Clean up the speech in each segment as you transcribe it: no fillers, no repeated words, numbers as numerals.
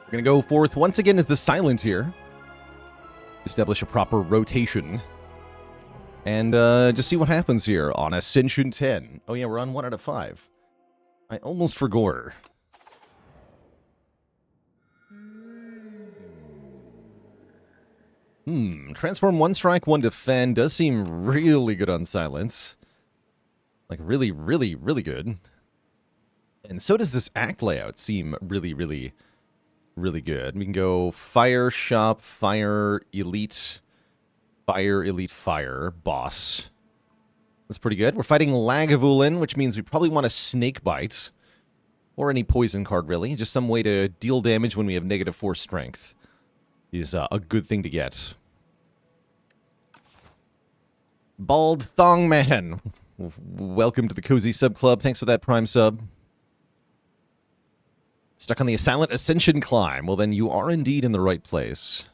We're going to go forth once again as the Silent here. Establish a proper rotation. And just see what happens here on Ascension 10. Oh yeah, we're on 1 out of 5. I almost forgot. Transform 1 strike, 1 defend does seem really good on Silence. Like really, really, really good. And so does this act layout seem really, really, really good. We can go Fire, Shop, Fire, Elite, Fire, Elite, Fire, Boss. That's pretty good. We're fighting Lagavulin, which means we probably want a Snake Bite. Or any poison card, really. Just some way to deal damage when we have -4 strength. Is a good thing to get. Bald Thong Man. Welcome to the Cozy Sub Club. Thanks for that Prime sub. Stuck on the Silent Ascension climb. Well, then you are indeed in the right place.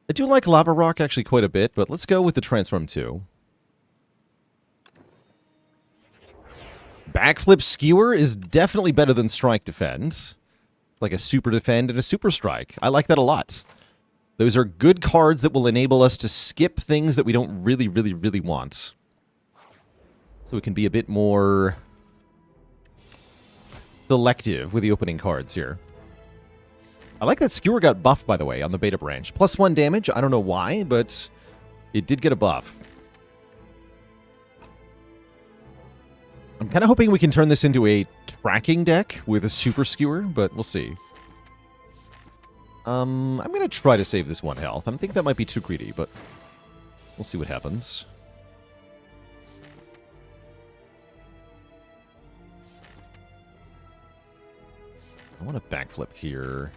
I do like Lava Rock actually quite a bit, but let's go with the Transform 2. Backflip Skewer is definitely better than Strike Defend. It's like a Super Defend and a Super Strike. I like that a lot. Those are good cards that will enable us to skip things that we don't really, really, really want. So it can be a bit more selective with the opening cards here. I like that Skewer got buffed, by the way, on the beta branch. +1 damage. I don't know why, but it did get a buff. I'm kind of hoping we can turn this into a tracking deck with a Super Skewer, but we'll see. I'm going to try to save this 1 health. I think that might be too greedy, but we'll see what happens. I want a backflip here.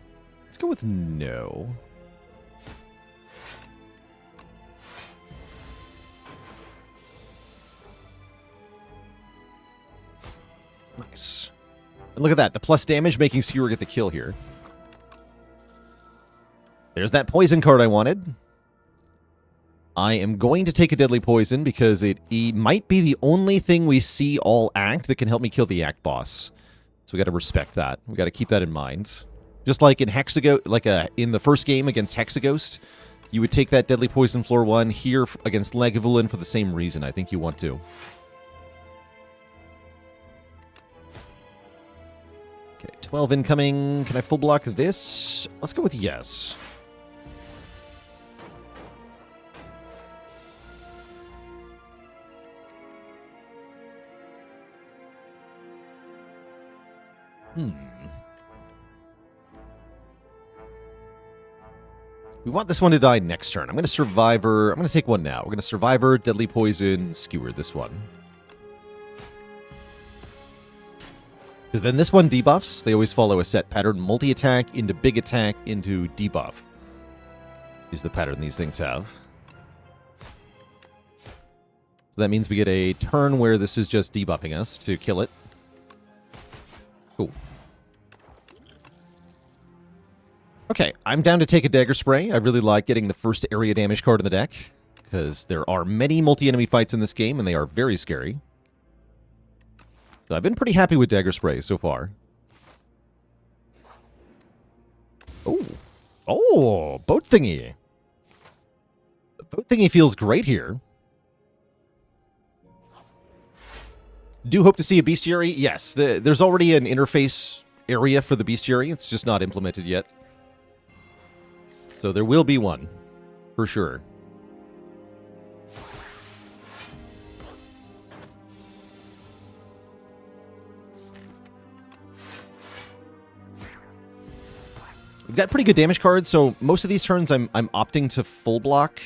Let's go with no. Nice. And look at that. The plus damage making Skewer get the kill here. There's that poison card I wanted. I am going to take a Deadly Poison because it might be the only thing we see all act that can help me kill the act boss. So we got to respect that. We got to keep that in mind. Just like in in the first game against Hexaghost, you would take that Deadly Poison floor 1 here against Lagavulin for the same reason. I think you want to. Okay, 12 incoming. Can I full block this? Let's go with yes. We want this one to die next turn. I'm going to Survivor. I'm going to take one now. We're going to Survivor, Deadly Poison, Skewer this one. Because then this one debuffs. They always follow a set pattern. Multi-attack into big attack into debuff is the pattern these things have. So that means we get a turn where this is just debuffing us to kill it. Cool. Okay, I'm down to take a Dagger Spray. I really like getting the first area damage card in the deck, because there are many multi-enemy fights in this game, and they are very scary. So I've been pretty happy with Dagger Spray so far. Oh! Oh! Boat Thingy! The Boat Thingy feels great here. Do hope to see a Bestiary? Yes, there's already an interface area for the Bestiary. It's just not implemented yet. So there will be one, for sure. We've got pretty good damage cards, so most of these turns I'm opting to full block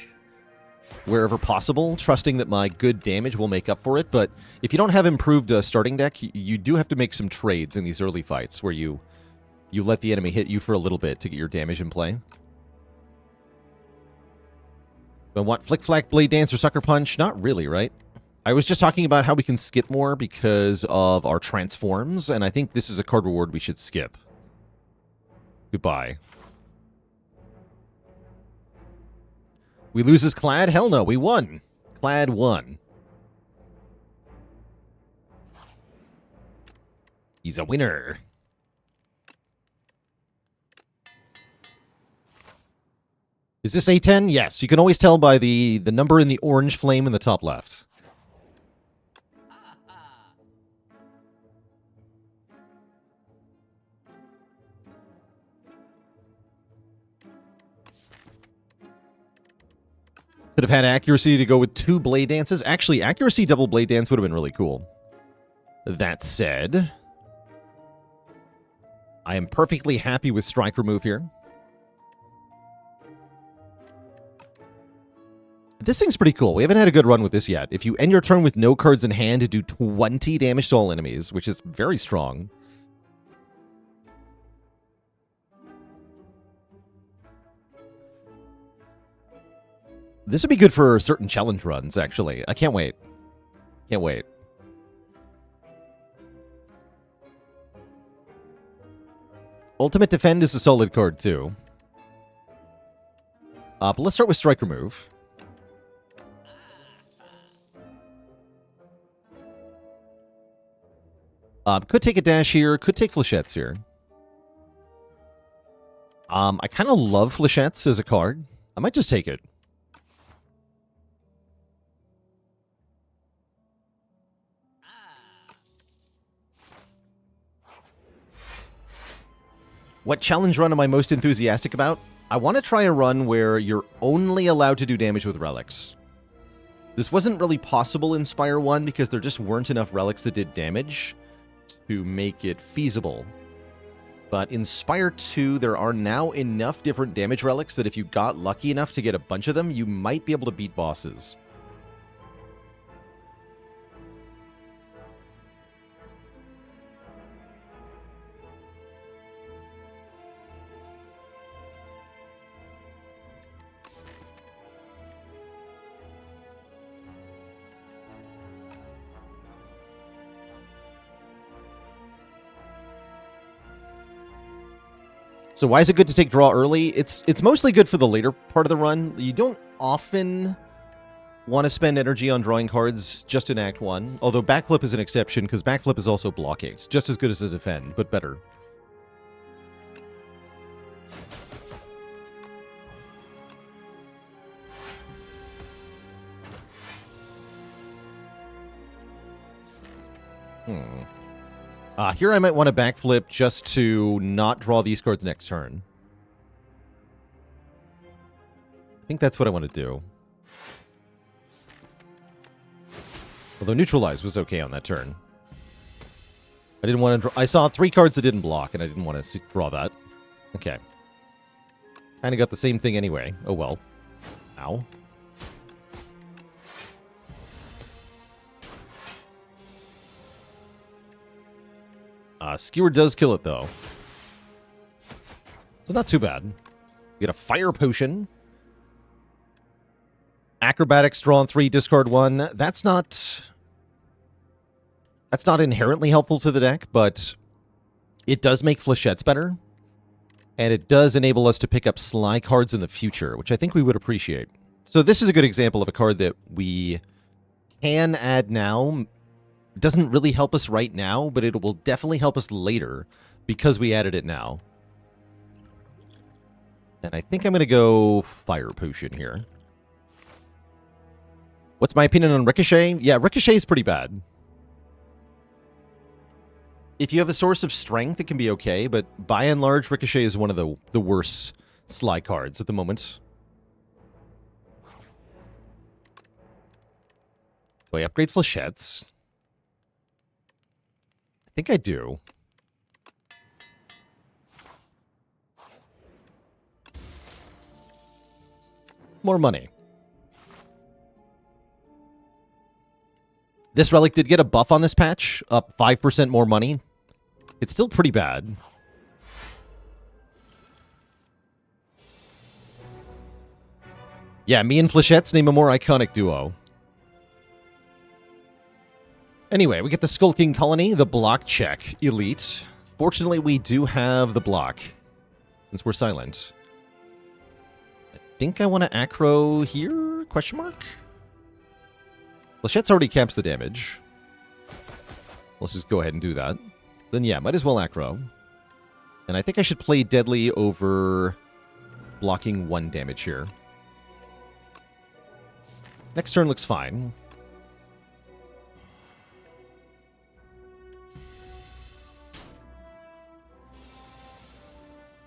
wherever possible, trusting that my good damage will make up for it. But if you don't have improved starting deck, you do have to make some trades in these early fights where you let the enemy hit you for a little bit to get your damage in play. Do I want Flick Flack, Blade Dance, or Sucker Punch? Not really, right? I was just talking about how we can skip more because of our transforms, and I think this is a card reward we should skip. Goodbye. We lose his Clad? Hell no, we won. Clad won. He's a winner. Is this A10? Yes, you can always tell by the number in the orange flame in the top left. Could have had accuracy to go with 2 blade dances. Actually, accuracy double blade dance would have been really cool. That said, I am perfectly happy with strike remove here. This thing's pretty cool. We haven't had a good run with this yet. If you end your turn with no cards in hand, to do 20 damage to all enemies, which is very strong. This would be good for certain challenge runs, actually. I can't wait. Can't wait. Ultimate Defend is a solid card, too. But let's start with Strike Remove. Could take a dash here. Could take Flechettes here. I kind of love Flechettes as a card. I might just take it. What challenge run am I most enthusiastic about? I want to try a run where you're only allowed to do damage with relics. This wasn't really possible in Spire 1 because there just weren't enough relics that did damage to make it feasible. But in Spire 2, there are now enough different damage relics that if you got lucky enough to get a bunch of them, you might be able to beat bosses. So why is it good to take draw early? It's mostly good for the later part of the run. You don't often want to spend energy on drawing cards just in Act 1, although Backflip is an exception because Backflip is also blocking. It's just as good as a defend, but better. Here I might want to backflip just to not draw these cards next turn. I think that's what I want to do. Although Neutralize was okay on that turn. I didn't want to draw... I saw 3 cards that didn't block, and I didn't want to draw that. Okay. Kind of got the same thing anyway. Oh well. Ow. Skewer does kill it, though. So not too bad. We get a Fire Potion. Acrobatics, draw on 3, discard 1. That's not inherently helpful to the deck, but it does make Flechettes better. And it does enable us to pick up Sly cards in the future, which I think we would appreciate. So this is a good example of a card that we can add now. It doesn't really help us right now, but it will definitely help us later because we added it now. And I think I'm going to go Fire Potion here. What's my opinion on Ricochet? Yeah, Ricochet is pretty bad. If you have a source of strength, it can be okay, but by and large, Ricochet is one of the worst Sly cards at the moment. Do I upgrade Flechettes? I think I do. More money. This relic did get a buff on this patch, up 5% more money. It's still pretty bad. Yeah, me and Flechettes name a more iconic duo. Anyway, we get the Skulking Colony, the block check, elite. Fortunately, we do have the block, since we're silent. I think I want to acro here? Question mark? Flechette's already caps the damage. Let's just go ahead and do that. Then yeah, might as well acro. And I think I should play Deadly over blocking 1 damage here. Next turn looks fine.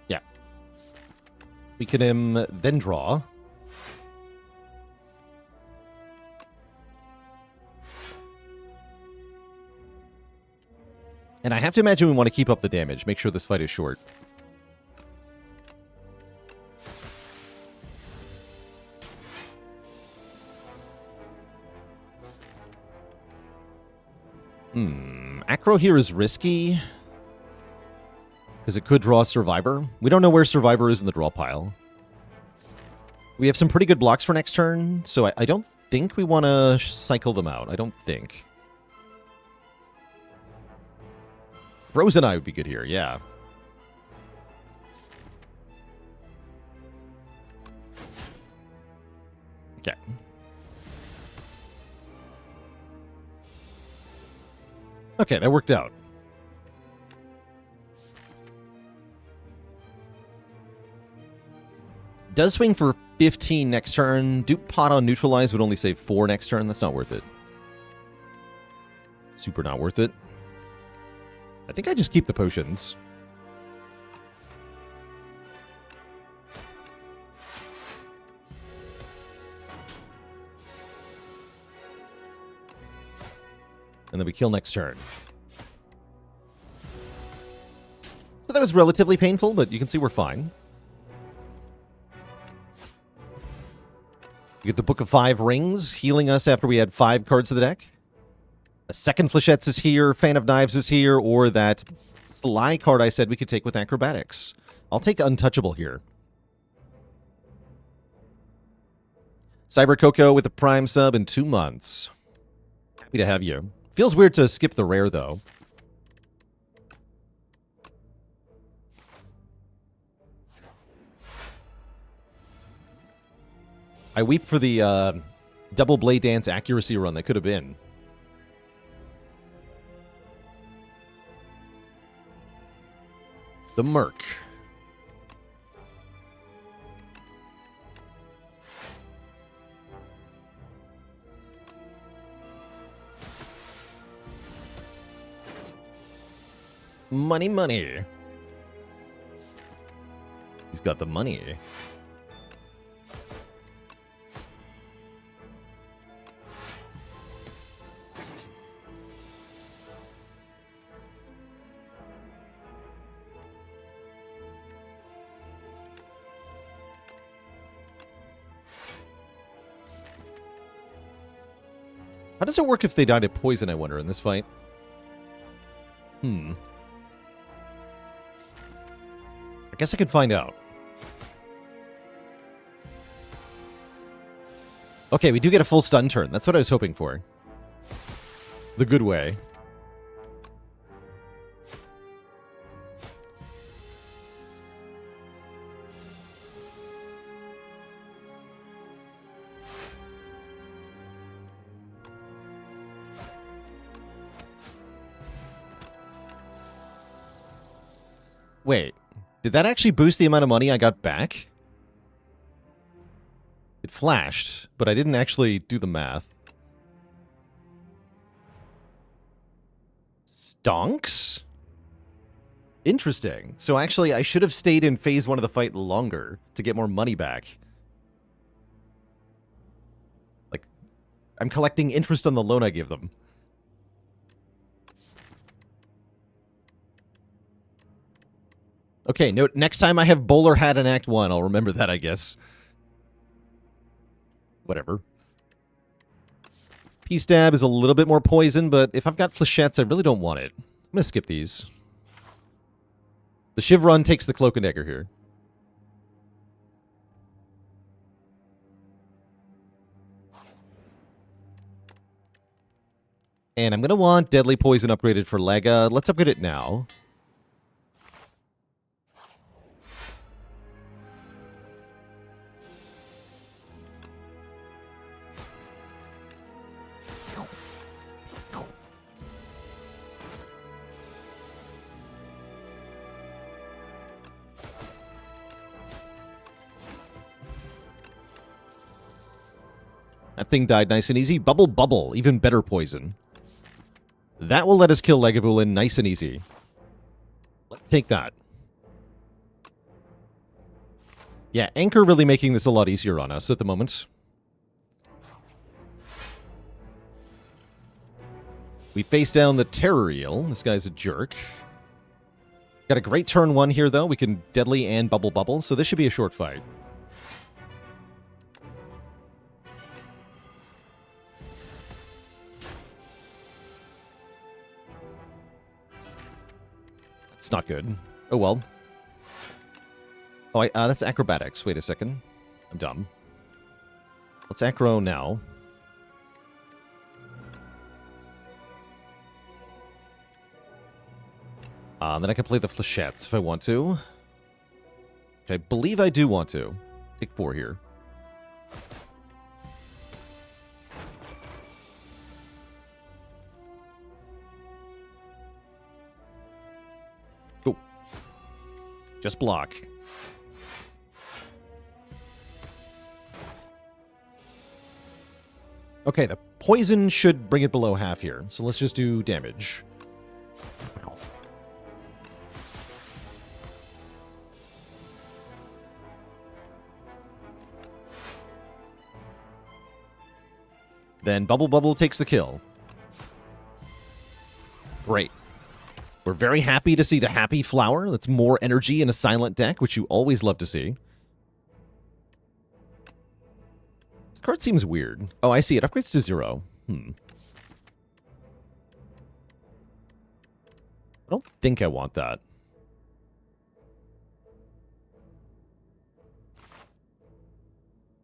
Yeah. We can then draw. And I have to imagine we want to keep up the damage. Make sure this fight is short. Acro here is risky. Because it could draw Survivor. We don't know where Survivor is in the draw pile. We have some pretty good blocks for next turn, so I don't think we want to cycle them out. I don't think. Rose and I would be good here, yeah. Okay. Okay, that worked out. Does swing for 15 next turn. Dupe Pot on Neutralize would only save 4 next turn. That's not worth it. Super not worth it. I think I just keep the potions. And then we kill next turn. So that was relatively painful, but you can see we're fine. You get the Book of 5 Rings, healing us after we had 5 cards to the deck. A second Flechettes is here, Fan of Knives is here, or that Sly card I said we could take with Acrobatics. I'll take Untouchable here. Cyber Coco with a Prime sub in 2 months. Happy to have you. Feels weird to skip the rare, though. I weep for the double Blade Dance accuracy run that could have been. The Merc. Money, money. He's got the money. How does it work if they died of poison, I wonder, in this fight? I guess I could find out. Okay, we do get a full stun turn. That's what I was hoping for. The good way. Wait, did that actually boost the amount of money I got back? It flashed, but I didn't actually do the math. Stonks? Interesting. So actually, I should have stayed in phase 1 of the fight longer to get more money back. Like, I'm collecting interest on the loan I give them. Okay, no, next time I have Bowler Hat in Act 1, I'll remember that, I guess. Whatever. P-Stab is a little bit more poison, but if I've got Flechettes, I really don't want it. I'm going to skip these. The Shiv Run takes the Cloak and Dagger here. And I'm going to want Deadly Poison upgraded for Lega. Let's upgrade it now. That thing died nice and easy. Bubble Bubble, even better poison. That will let us kill Lagavulin nice and easy. Let's take that. Yeah, Anchor really making this a lot easier on us at the moment. We face down the Terror Eel. This guy's a jerk. Got a great turn 1 here, though. We can Deadly and Bubble Bubble, so this should be a short fight. That's not good. Oh, well. Oh, that's Acrobatics. Wait a second. I'm dumb. Let's Acro now. Then I can play the Flechettes if I want to. Which I believe I do want to. Take 4 here. Oh. Just block. Okay, the poison should bring it below half here. So let's just do damage. Then Bubble Bubble takes the kill. Great. We're very happy to see the Happy Flower. That's more energy in a silent deck, which you always love to see. This card seems weird. Oh, I see. It upgrades to 0. I don't think I want that.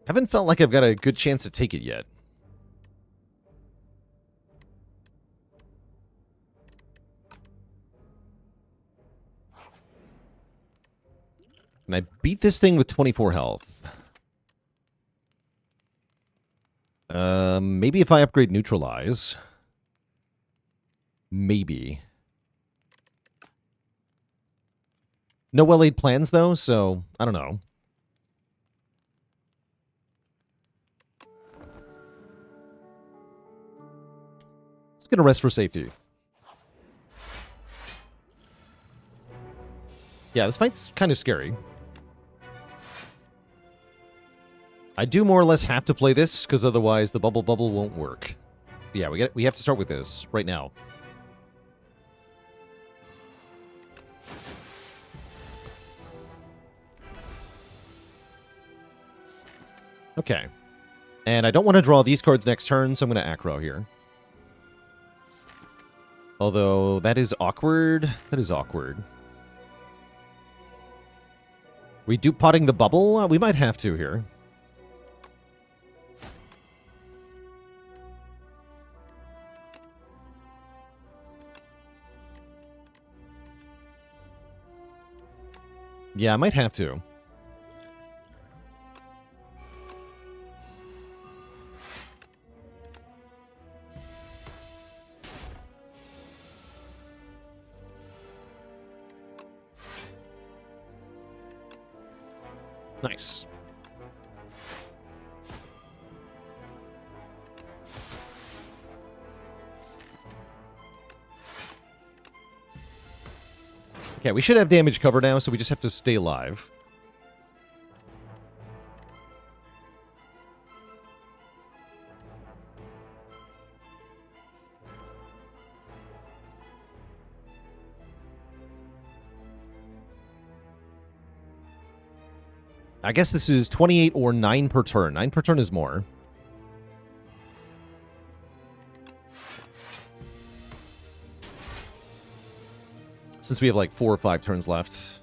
Haven't felt like I've got a good chance to take it yet. Can I beat this thing with 24 health? Maybe if I upgrade Neutralize. Maybe. No well-laid plans, though, so I don't know. Just gonna rest for safety. Yeah, this fight's kind of scary. I do more or less have to play this, because otherwise the Bubble Bubble won't work. So yeah, we have to start with this right now. Okay. And I don't want to draw these cards next turn, so I'm going to Acro here. Although, that is awkward. That is awkward. We do potting the bubble? We might have to here. Yeah, I might have to. Nice. Okay, we should have damage cover now, so we just have to stay alive. I guess this is 28 or 9 per turn. 9 per turn is more. Since we have like 4 or 5 turns left.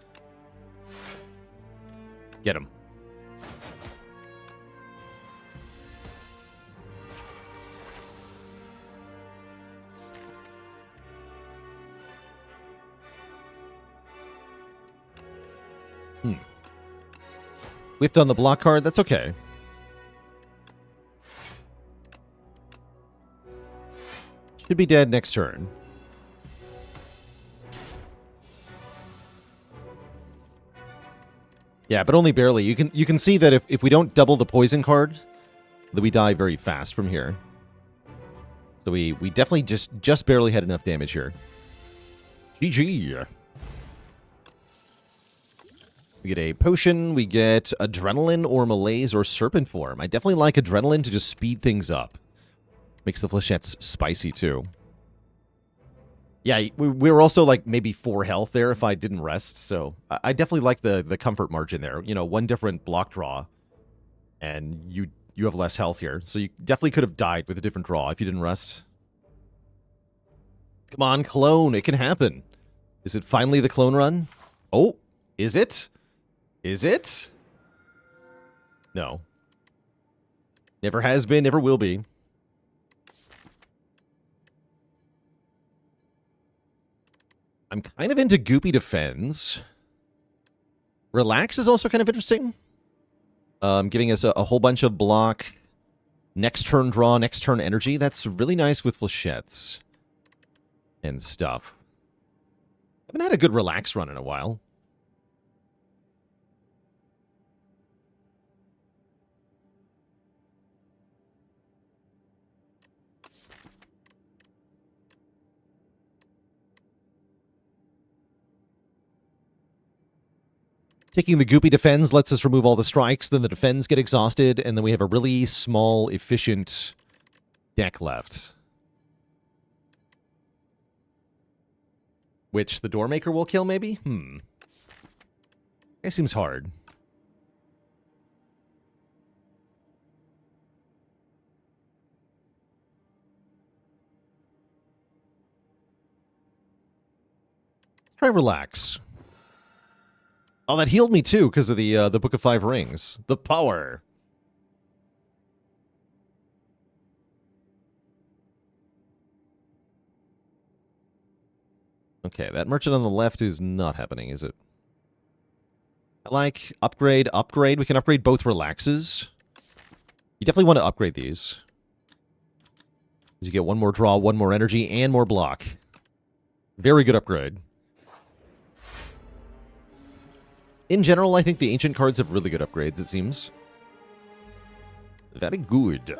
Get him. Whiffed on the block card. That's okay. Should be dead next turn. Yeah, but only barely. You can see that if we don't double the poison card, that we die very fast from here. So we definitely just barely had enough damage here. GG. We get a potion, we get adrenaline or malaise or serpent form. I definitely like adrenaline to just speed things up. Makes the flechettes spicy too. Yeah, we were also like maybe 4 health there if I didn't rest, so I definitely like the comfort margin there. You know, 1 different block draw, and you have less health here. So you definitely could have died with a different draw if you didn't rest. Come on, clone, it can happen. Is it finally the clone run? Oh, is it? Is it? No. Never has been, never will be. I'm kind of into Goopy Defends. Relax is also kind of interesting. Giving us a whole bunch of block. Next turn draw, next turn energy. That's really nice with flechettes. And stuff. Haven't had a good relax run in a while. Taking the Goopy Defends lets us remove all the strikes, then the Defends get exhausted, and then we have a really small, efficient deck left. Which the Doormaker will kill, maybe? It seems hard. Let's try Relax. Oh, that healed me too because of the Book of 5 Rings. The power. Okay, that merchant on the left is not happening, is it? I like upgrade. We can upgrade both relaxes. You definitely want to upgrade these. You get 1 more draw, 1 more energy, and more block. Very good upgrade. In general, I think the ancient cards have really good upgrades, it seems. Very good.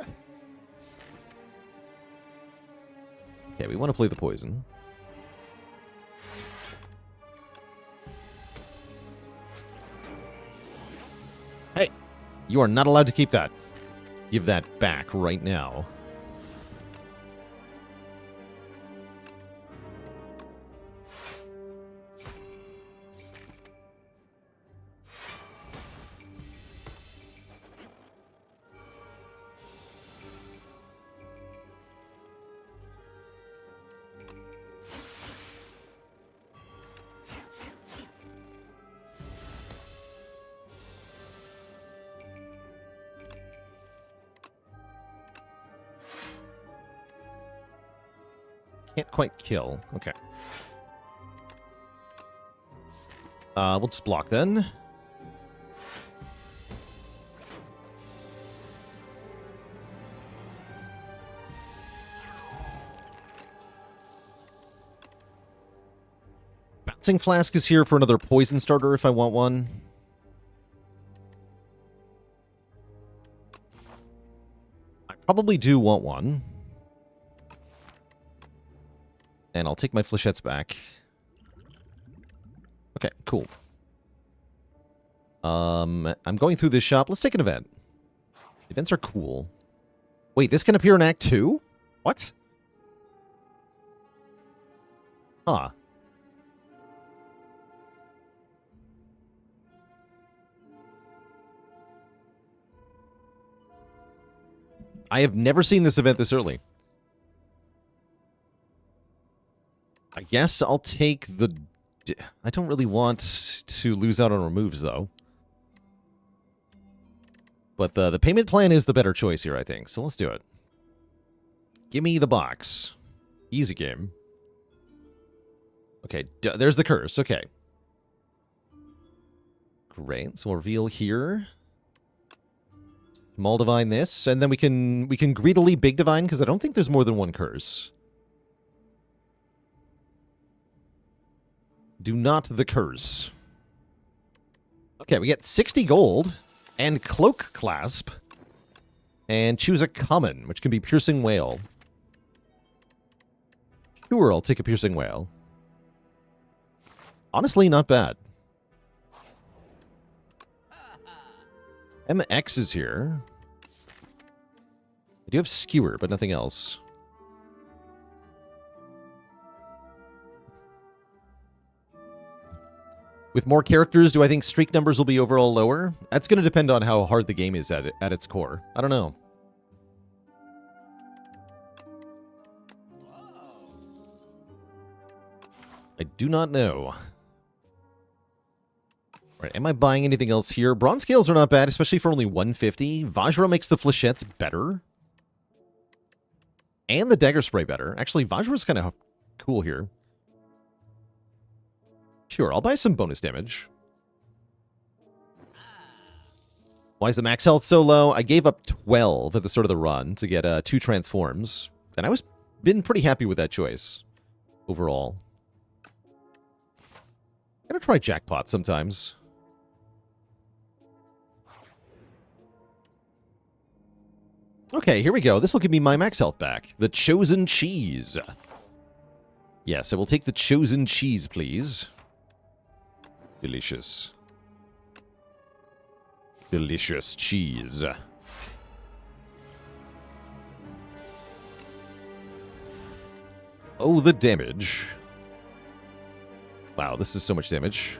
Okay, we want to play the poison. Hey, you are not allowed to keep that. Give that back right now. Can't quite kill. Okay. We'll just block then. Bouncing Flask is here for another poison starter if I want one. I probably do want one. And I'll take my flechettes back. Okay, cool. I'm going through this shop. Let's take an event. Events are cool. Wait, this can appear in Act 2? What? Huh. I have never seen this event this early. I guess I'll take the... I don't really want to lose out on removes, though. But the payment plan is the better choice here, I think. So let's do it. Give me the box. Easy game. Okay, there's the curse. Okay. Great. So we'll reveal here. Small divine this, and then we can greedily big divine, because I don't think there's more than one curse. Do not the curse. Okay, we get 60 gold and cloak clasp. And choose a common, which can be Piercing Whale. Sure, I'll take a Piercing Whale. Honestly, not bad. MX is here. I do have Skewer, but nothing else. With more characters, do I think streak numbers will be overall lower? That's going to depend on how hard the game is at its core. I don't know. I do not know. Right, am I buying anything else here? Bronze scales are not bad, especially for only 150. Vajra makes the flechettes better. And the dagger spray better. Actually, Vajra's kind of cool here. Sure, I'll buy some bonus damage. Why is the max health so low? I gave up 12 at the start of the run to get 2 transforms. And I was been pretty happy with that choice overall. I'm gonna try jackpot sometimes. Okay, here we go. This will give me my max health back. The chosen cheese. Yes, I will take the chosen cheese, please. Delicious. Delicious cheese. Oh, the damage. Wow, this is so much damage.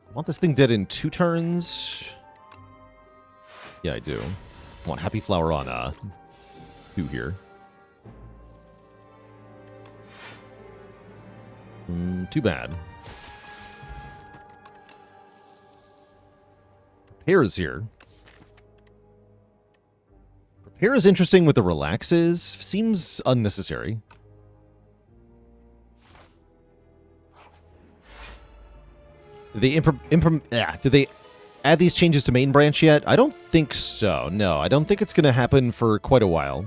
I want this thing dead in 2 turns. Yeah, I do. I want Happy Flower on 2 here. Too bad. Prepare is here. Prepare is interesting with the relaxes. Seems unnecessary. Did they add these changes to main branch yet? I don't think so. No, I don't think it's going to happen for quite a while.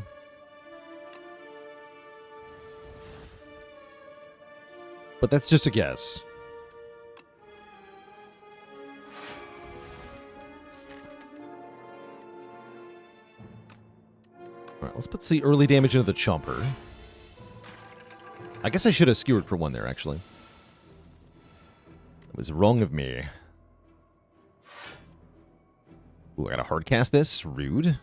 But that's just a guess. Alright, let's put the early damage into the Chomper. I guess I should have skewered for 1 there, actually. It was wrong of me. Ooh, I gotta hard cast this. Rude.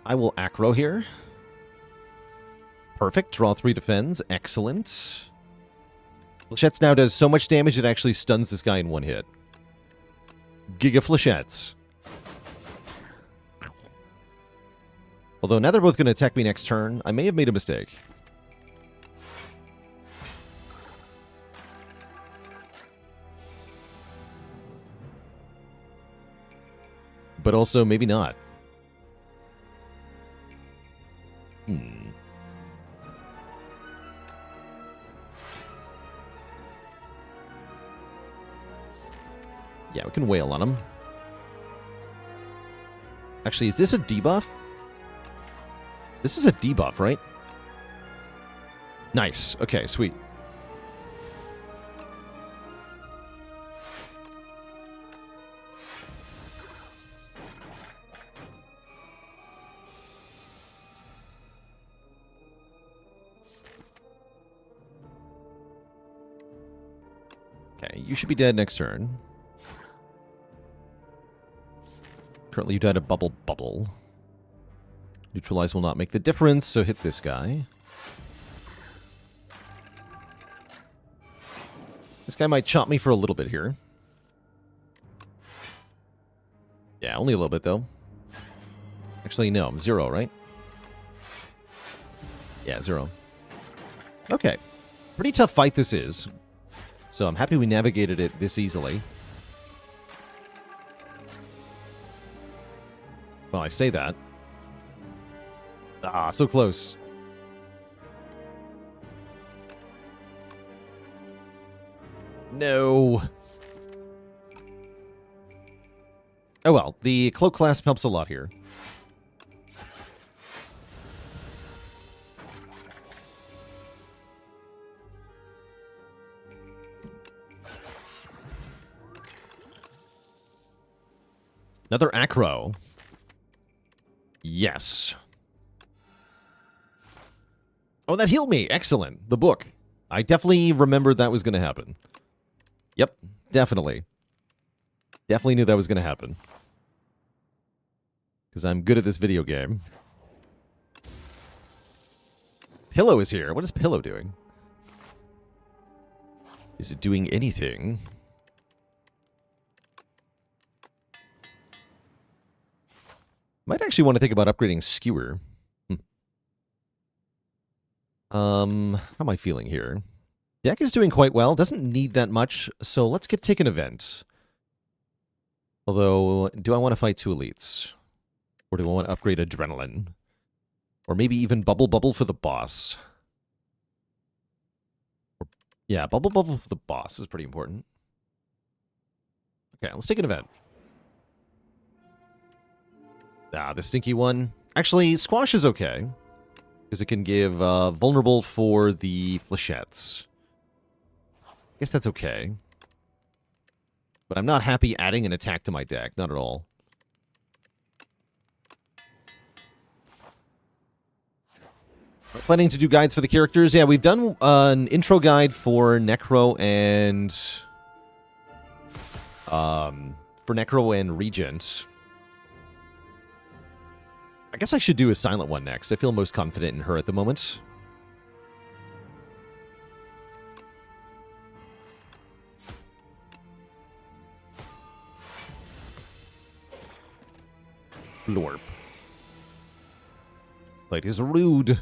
I will acro here. Perfect. Draw 3 defends. Excellent. Flechettes now does so much damage it actually stuns this guy in 1 hit. Giga Flechettes. Although now they're both going to attack me next turn, I may have made a mistake. But also, maybe not. Yeah, we can wail on him. Actually, is this a debuff? This is a debuff, right? Nice. Okay, sweet. Okay, you should be dead next turn. Currently, you died a bubble. Neutralize will not make the difference, so hit this guy. This guy might chop me for a little bit here. Yeah, only a little bit, though. Actually, no, I'm 0, right? Yeah, 0. Okay. Pretty tough fight this is. So I'm happy we navigated it this easily. Well, I say that. Ah, so close. No. Oh well, the cloak clasp helps a lot here. Another acro. Yes. Oh, that healed me. Excellent. The book. I definitely remembered that was going to happen. Yep, definitely. Definitely knew that was going to happen. Because I'm good at this video game. Pillow is here. What is Pillow doing? Is it doing anything? Might actually want to think about upgrading Skewer. How am I feeling here? Deck is doing quite well. Doesn't need that much, so let's take an event. Although, do I want to fight 2 elites? Or do I want to upgrade Adrenaline? Or maybe even Bubble for the boss? Yeah, Bubble for the boss is pretty important. Okay, let's take an event. Ah, the stinky one. Actually, Squash is okay. Because it can give vulnerable for the flechettes. I guess that's okay. But I'm not happy adding an attack to my deck. Not at all. Planning to do guides for the characters. Yeah, we've done an intro guide for Necro and... Regent. I guess I should do a silent one next. I feel most confident in her at the moment. Blorp. Fight is rude.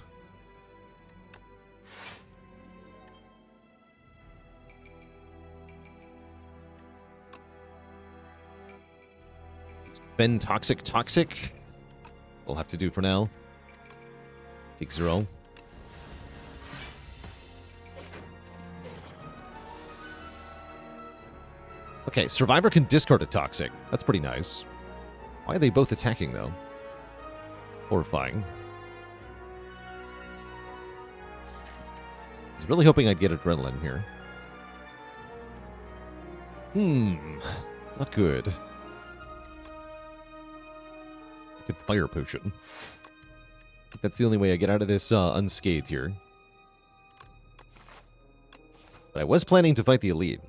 It's been toxic. We'll have to do for now. Take 0. Okay, Survivor can discard a Toxic. That's pretty nice. Why are they both attacking, though? Horrifying. I was really hoping I'd get Adrenaline here. Not good. Good Fire Potion. That's the only way I get out of this unscathed here. But I was planning to fight the Elite.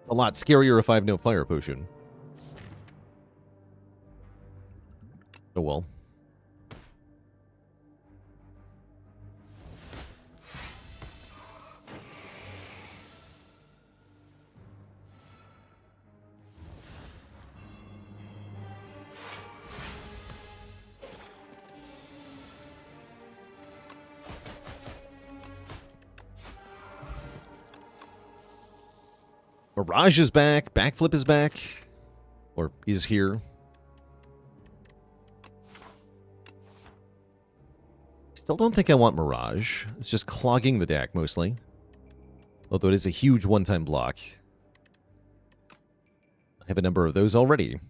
It's a lot scarier if I have no Fire Potion. Oh well. Mirage is back. Backflip is back. Or is here. Still don't think I want Mirage. It's just clogging the deck, mostly. Although it is a huge one-time block. I have a number of those already.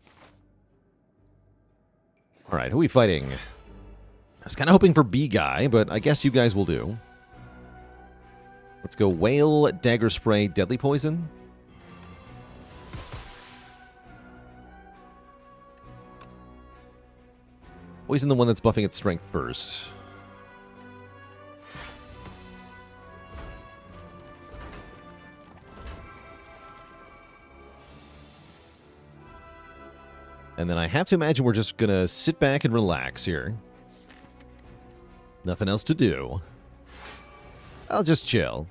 Alright, who are we fighting? I was kind of hoping for B-Guy, but I guess you guys will do. Let's go Whale, Dagger Spray, Deadly Poison. Poison the one that's buffing its strength first. And then I have to imagine we're just gonna sit back and relax here. Nothing else to do. I'll just chill.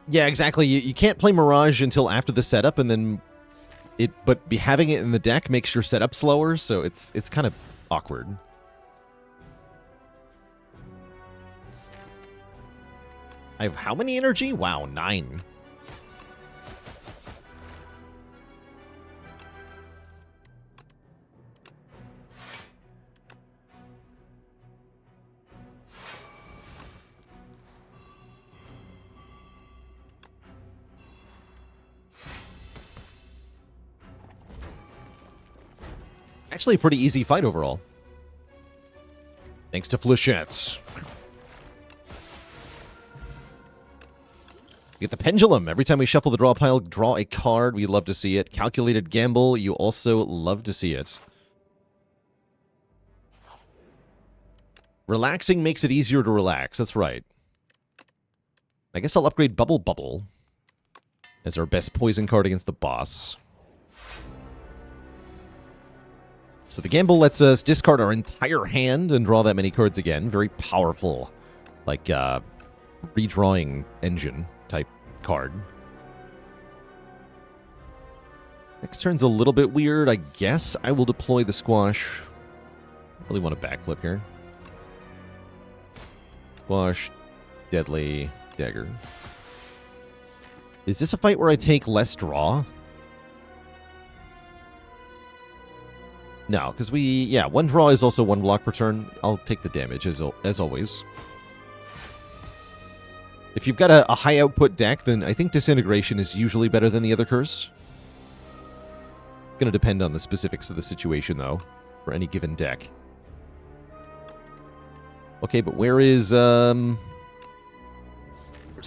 Yeah, exactly. You can't play Mirage until after the setup, and then but having it in the deck makes your setup slower, so it's kind of awkward. I have how many energy? Wow, 9. Actually, a pretty easy fight overall. Thanks to flechettes. Get the pendulum. Every time we shuffle the draw pile, draw a card. We love to see it. Calculated gamble. You also love to see it. Relaxing makes it easier to relax. That's right. I guess I'll upgrade Bubble Bubble as our best poison card against the boss. So the gamble lets us discard our entire hand and draw that many cards again. Very powerful, like, redrawing engine type card. Next turn's a little bit weird. I guess I will deploy the squash. I really want a backflip here. Squash, deadly, dagger. Is this a fight where I take less draw? No, because one draw is also 1 block per turn. I'll take the damage, as always. If you've got a high output deck, then I think Disintegration is usually better than the other curse. It's going to depend on the specifics of the situation, though, for any given deck. Okay, but where's my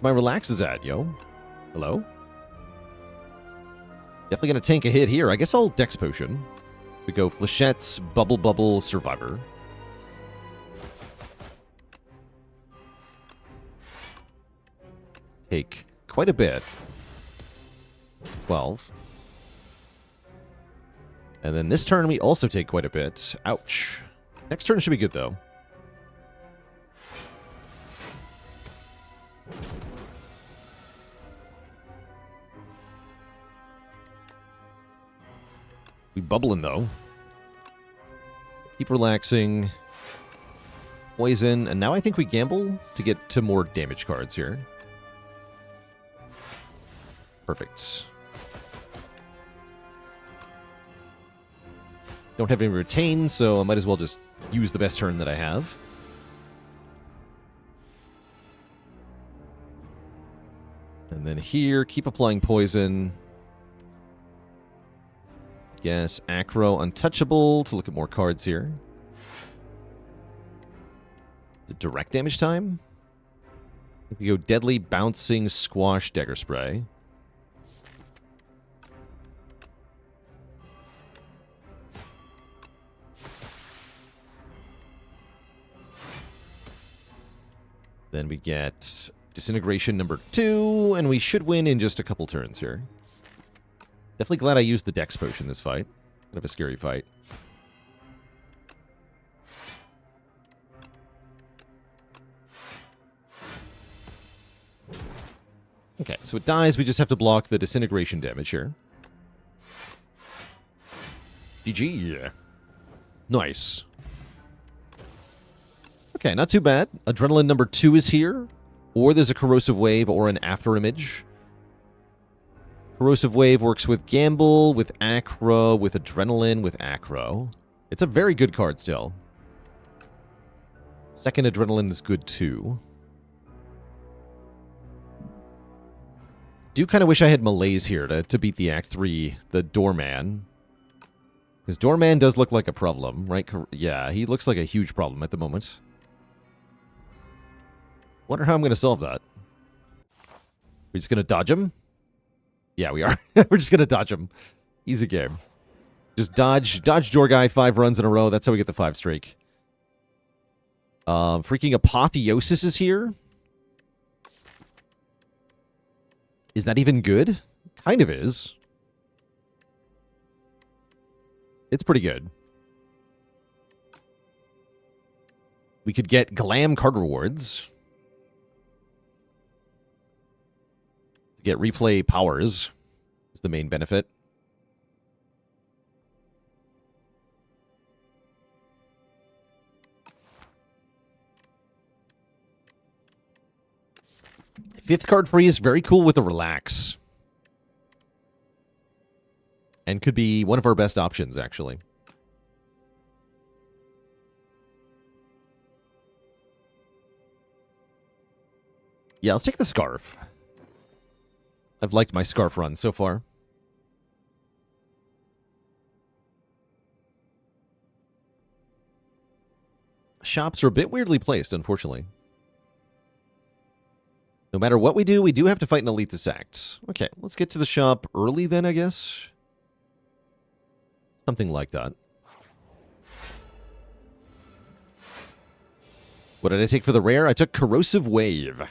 relaxes at, yo? Hello? Definitely going to tank a hit here. I guess I'll Dex Potion. We go Flechette's Bubble Bubble Survivor. Take quite a bit. 12. And then this turn we also take quite a bit. Ouch. Next turn should be good, though. We bubbling, though. Keep relaxing. Poison. And now I think we gamble to get to more damage cards here. Perfect. Don't have any retain, so I might as well just use the best turn that I have. And then here, keep applying poison. Yes, Acro Untouchable to look at more cards here. The direct damage time? We go Deadly Bouncing Squash Dagger Spray. Then we get Disintegration number 2, and we should win in just a couple turns here. Definitely glad I used the Dex Potion this fight. Kind of a scary fight. Okay, so it dies. We just have to block the Disintegration damage here. GG. Nice. Okay, not too bad. Adrenaline number 2 is here. Or there's a Corrosive Wave or an After Image. Corrosive Wave works with Gamble, with Acro, with Adrenaline, with Acro. It's a very good card still. Second Adrenaline is good too. Do kind of wish I had Malaise here to beat the Act 3, the Doorman. Because Doorman does look like a problem, right? Yeah, he looks like a huge problem at the moment. Wonder how I'm going to solve that. We're just going to dodge him? Yeah, we are. We're just going to dodge him. Easy game. Just dodge Jorgai 5 runs in a row. That's how we get the 5 streak. Freaking Apotheosis is here. Is that even good? Kind of is. It's pretty good. We could get Glam card rewards. Get replay powers is the main benefit. Fifth card free is very cool with the relax. And could be one of our best options, actually. Yeah, let's take the scarf. I've liked my scarf run so far. Shops are a bit weirdly placed, unfortunately. No matter what we do have to fight an elite act. Okay, let's get to the shop early then, I guess. Something like that. What did I take for the rare? I took Corrosive Wave.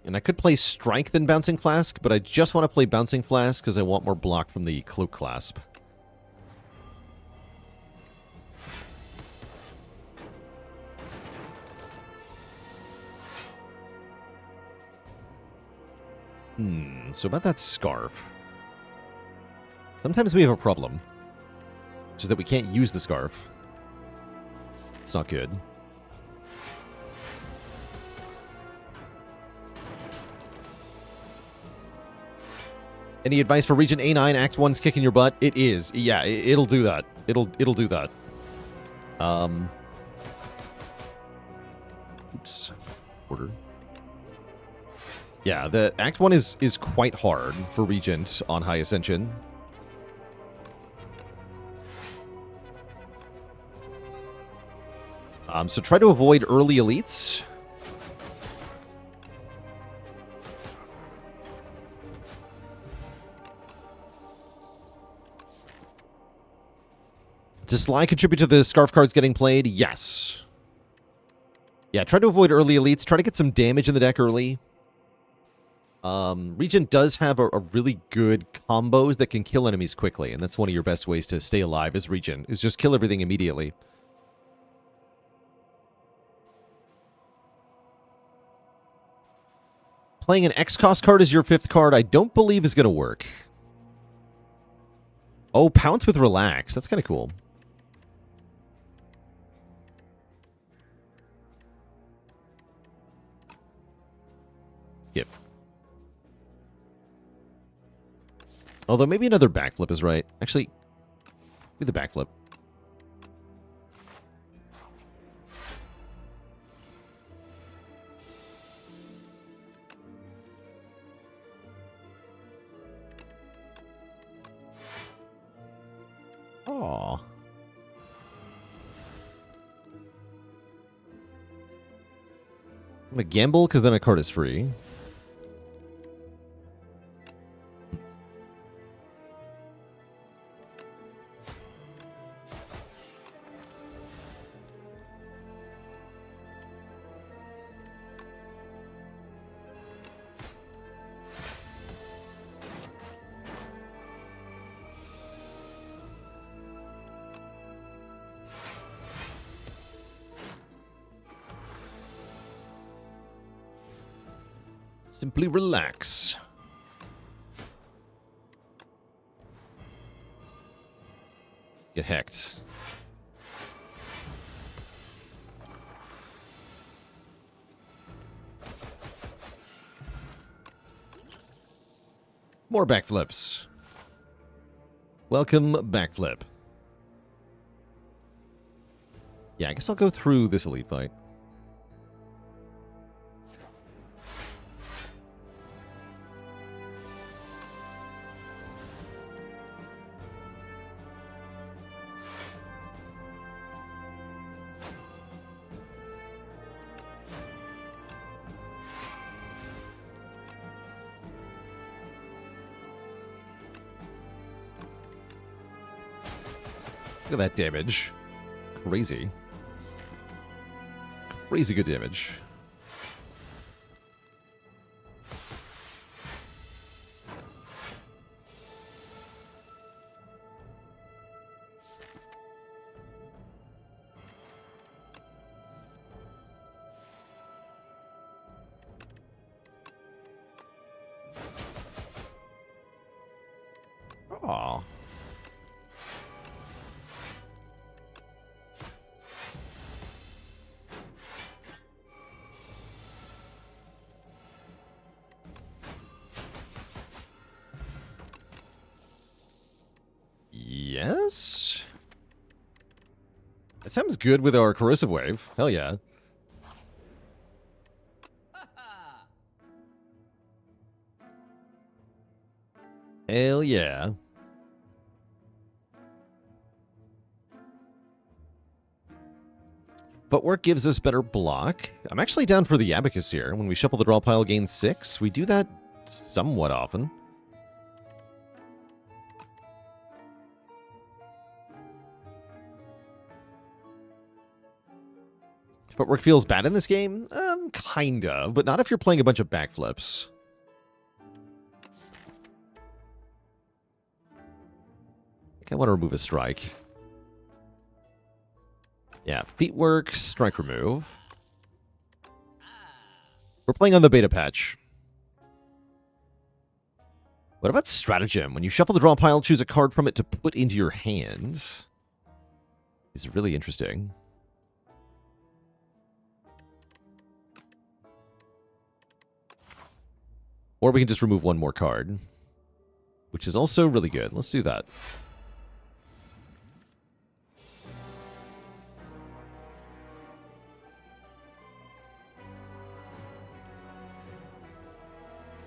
And I could play Strike than Bouncing Flask, but I just want to play Bouncing Flask because I want more block from the Cloak Clasp. So about that Scarf. Sometimes we have a problem, which is that we can't use the Scarf. It's not good. Any advice for Region A9? Act 1's kicking your butt? It is. Yeah, it'll do that. It'll do that. Oops. Order. Yeah, the Act 1 is quite hard for Regent on High Ascension. So try to avoid early elites. Does Sly contribute to the Scarf cards getting played? Yes. Yeah, try to avoid early elites. Try to get some damage in the deck early. Regent does have a really good combos that can kill enemies quickly, and that's one of your best ways to stay alive as Regent, is just kill everything immediately. Playing an X-Cost card as your 5th card, I don't believe is going to work. Oh, Pounce with Relax. That's kind of cool. Skip. Although maybe another backflip is right. Actually, do the backflip. Aww. I'm gonna gamble because then a card is free. Simply relax. Get hacked. More backflips. Welcome, backflip. Yeah, I guess I'll go through this elite fight. Look at that damage. Crazy. Crazy good damage. Aw. Yes? That sounds good with our corrosive wave. Hell yeah. Hell yeah. Footwork gives us better block. I'm actually down for the Abacus here. When we shuffle the draw pile, gain 6. We do that somewhat often. Footwork feels bad in this game? Kinda, but not if you're playing a bunch of backflips. I think I want to remove a strike. Yeah, feet work, strike remove. We're playing on the beta patch. What about stratagem? When you shuffle the draw pile, choose a card from it to put into your hand. It's really interesting. Or we can just remove one more card, which is also really good. Let's do that.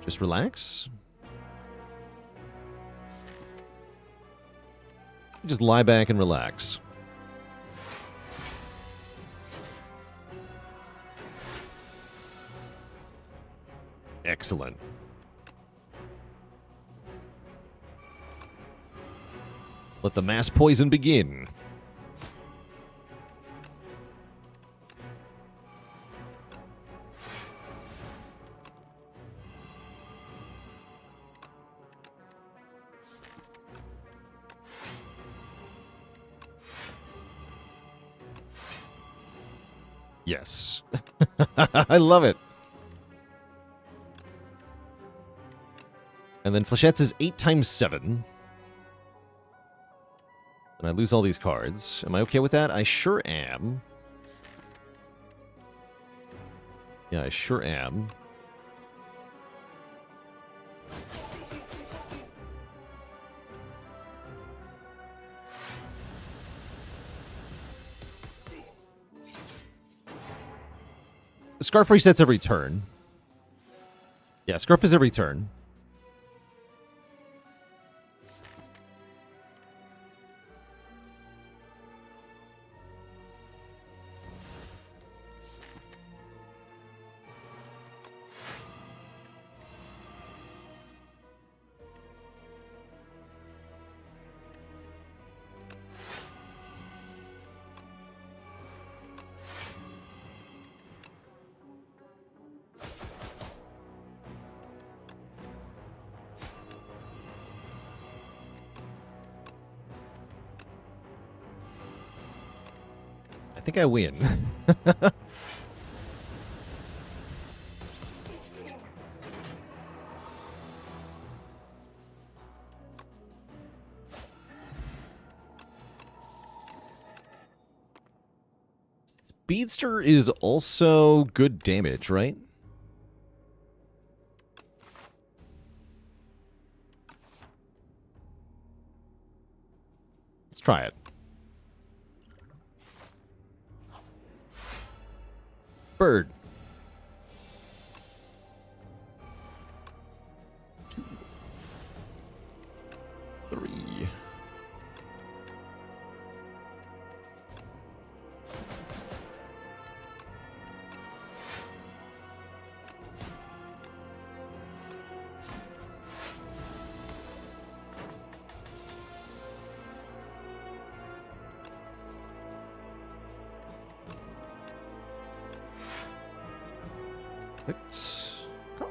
Just relax. Just lie back and relax. Excellent. Let the mass poison begin. Yes. I love it. And then Flechette's is 8 times 7. And I lose all these cards. Am I okay with that? I sure am. Yeah, I sure am. Scarf resets every turn. Yeah, Scarf is every turn. I think I win. Speedster is also good damage, right? Let's try it. Bird. 2, 3.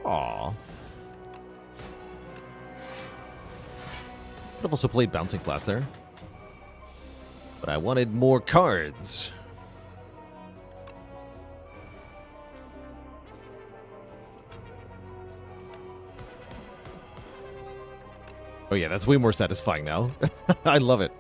Aww. Could have also played Bouncing Blast there. But I wanted more cards. Oh yeah, that's way more satisfying now. I love it.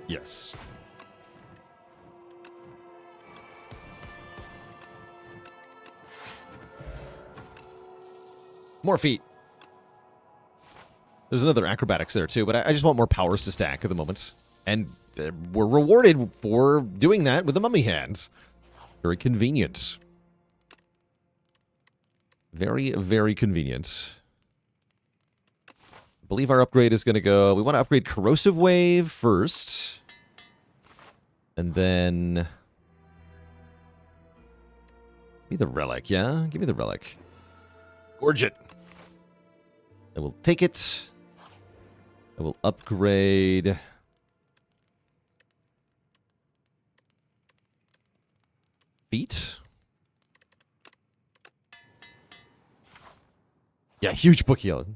Yes. More feet. There's another acrobatics there too, but I just want more powers to stack at the moment. And we're rewarded for doing that with the mummy hand. Very convenient. Very, very convenient. I believe our upgrade is going to go... We want to upgrade Corrosive Wave first. And then... Give me the relic, yeah? Give me the relic. Gorge it. I will take it. I will upgrade... Feet? Yeah, huge book heal.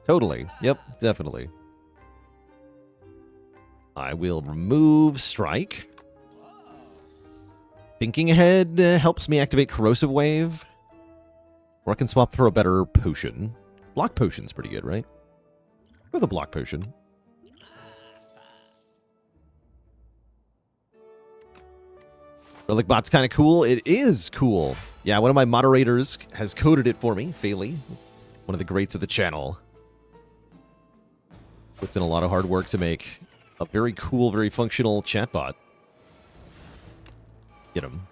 Totally. Yep, definitely. I will remove Strike. Thinking Ahead helps me activate Corrosive Wave. Or I can swap for a better potion. Block Potion's pretty good, right? Or the Block Potion. Relic Bot's kind of cool. It is cool. Yeah, one of my moderators has coded it for me, Fayley. One of the greats of the channel. Puts in a lot of hard work to make a very cool, very functional chatbot. Get him.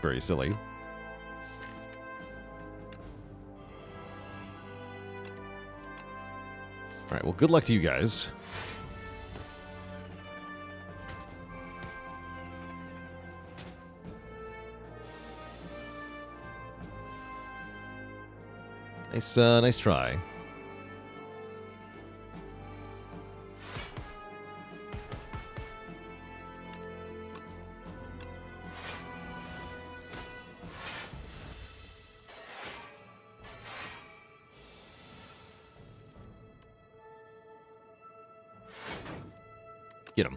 Very silly. All right, well, good luck to you guys. Nice try. Get him.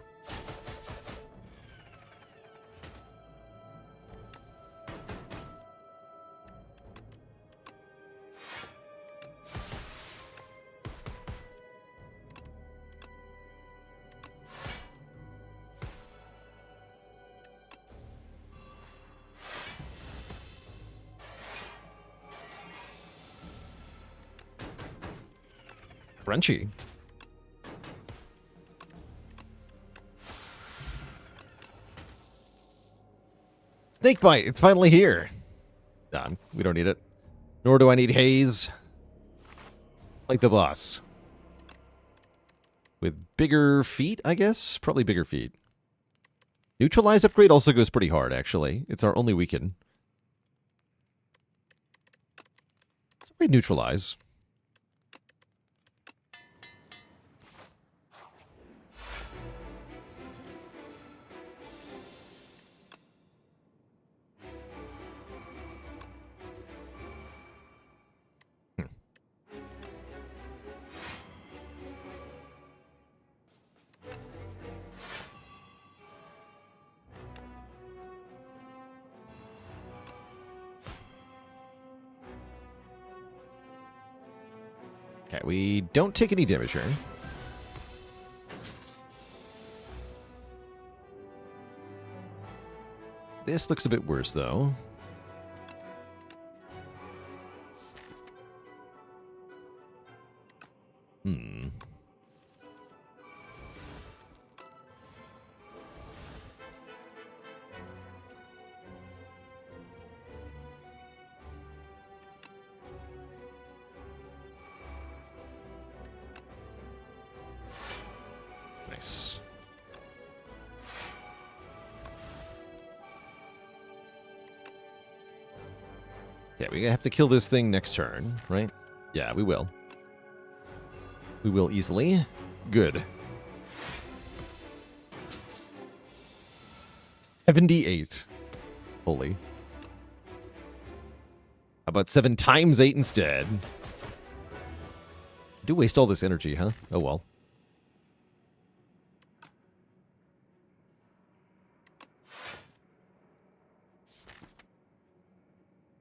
Crunchy. Snakebite, it's finally here. Done. We don't need it. Nor do I need haze. Like the boss. With bigger feet, I guess? Probably bigger feet. Neutralize upgrade also goes pretty hard, actually. It's our only weaken. Let's upgrade neutralize. Okay, we don't take any damage here. This looks a bit worse, though. Nice. Okay, we have to kill this thing next turn, right? Yeah, we will. We will easily. Good. 78. Holy. How about 7 times 8 instead? Do waste all this energy, huh? Oh well.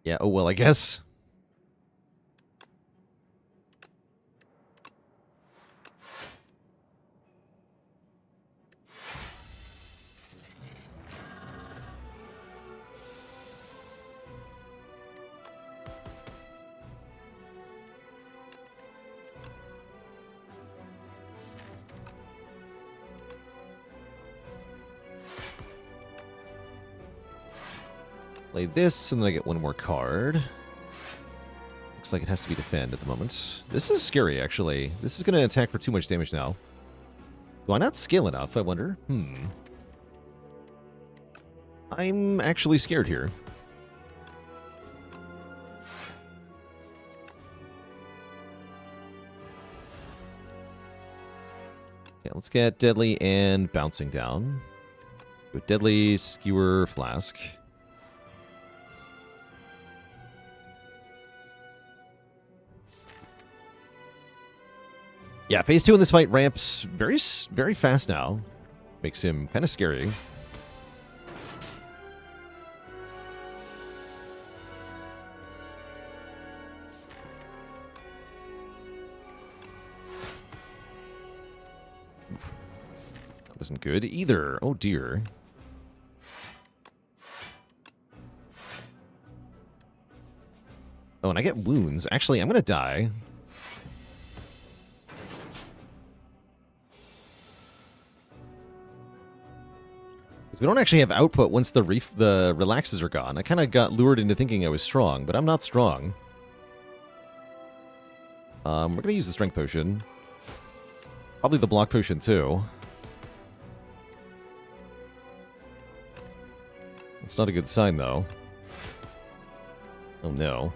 Yeah, oh well, I guess. Play this, and then I get one more card. Looks like it has to be defend at the moment. This is scary, actually. This is going to attack for too much damage now. Do I not scale enough, I wonder? I'm actually scared here. Okay, let's get Deadly and Bouncing down. With Deadly, Skewer, Flask. Yeah, phase 2 in this fight ramps very, very fast now. Makes him kind of scary. That wasn't good either. Oh dear. Oh, and I get wounds. Actually, I'm going to die. We don't actually have output once the relaxes are gone. I kind of got lured into thinking I was strong, but I'm not strong. We're going to use the strength potion. Probably the block potion, too. It's not a good sign, though. Oh, no.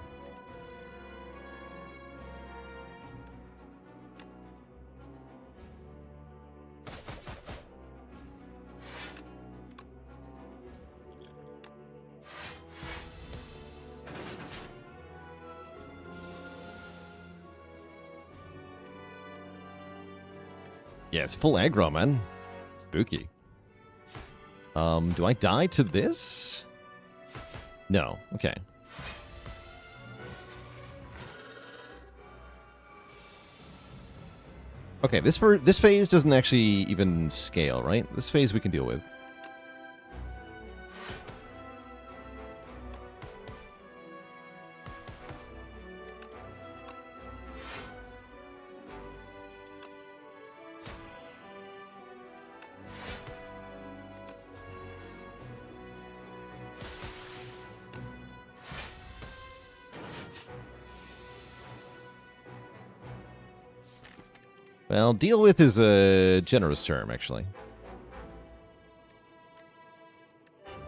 Yeah, it's full aggro, man. Spooky. Do I die to this? No. Okay. Okay, this phase doesn't actually even scale, right? This phase we can deal with. Well, deal with is a generous term, actually.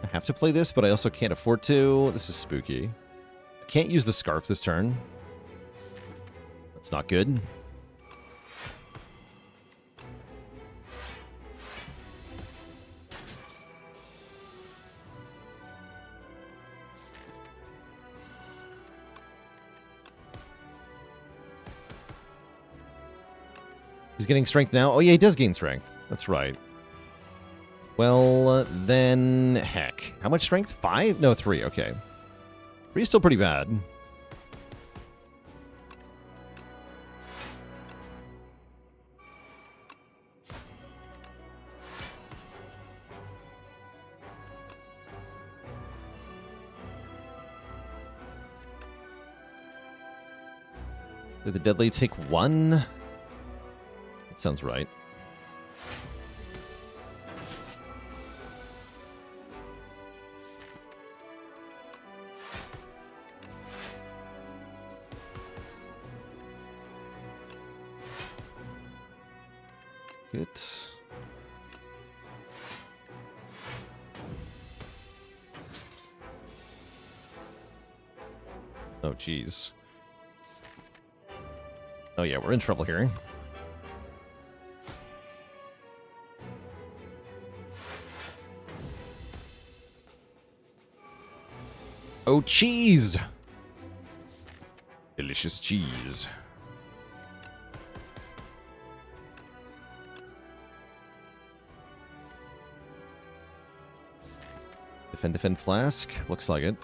I have to play this, but I also can't afford to. This is spooky. I can't use the scarf this turn. That's not good. He's getting strength now. Oh, yeah, he does gain strength. That's right. Well, then, heck. How much strength? 5? No, 3. Okay. 3 is still pretty bad. Did the Deadly take 1? That sounds right. Good. Oh, jeez. Oh, yeah, we're in trouble here. Oh, cheese! Delicious cheese. Defend flask. Looks like it.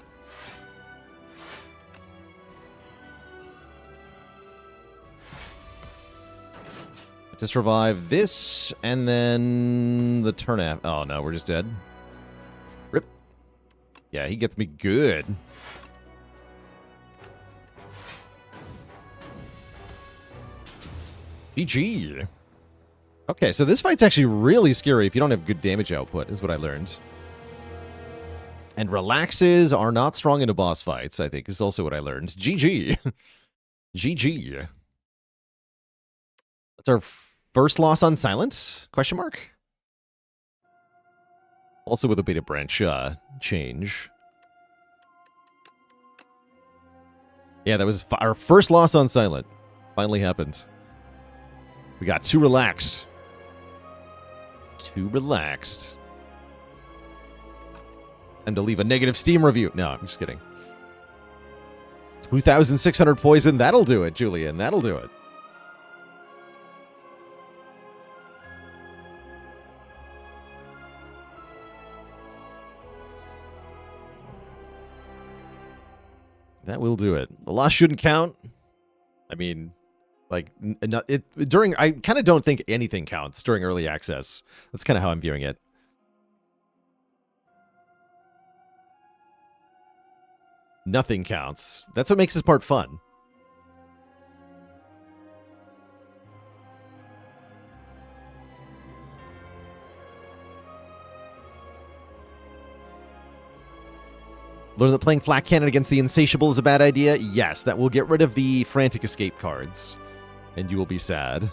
Just revive this, and then the turn app. Oh, no, we're just dead. Rip. Yeah, he gets me good. GG. Okay, so this fight's actually really scary if you don't have good damage output, is what I learned. And relaxes are not strong into boss fights, I think, is also what I learned. GG. GG. That's our first loss on Silent? Question mark? Also with a beta branch change. Yeah, that was our first loss on Silent. Finally happened. We got too relaxed. Too relaxed. And to leave a negative Steam review. No, I'm just kidding. 2,600 poison. That'll do it, Julian. That'll do it. That will do it. The loss shouldn't count. I mean, like, I kind of don't think anything counts during early access. That's kind of how I'm viewing it. Nothing counts. That's what makes this part fun. Learn that playing Flat Cannon against the Insatiable is a bad idea? Yes, that will get rid of the Frantic Escape cards. And you will be sad.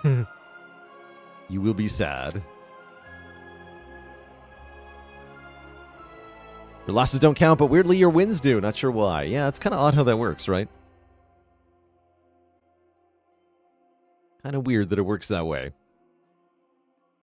You will be sad. Your losses don't count, but weirdly your wins do. Not sure why. Yeah, it's kind of odd how that works, right? Kind of weird that it works that way.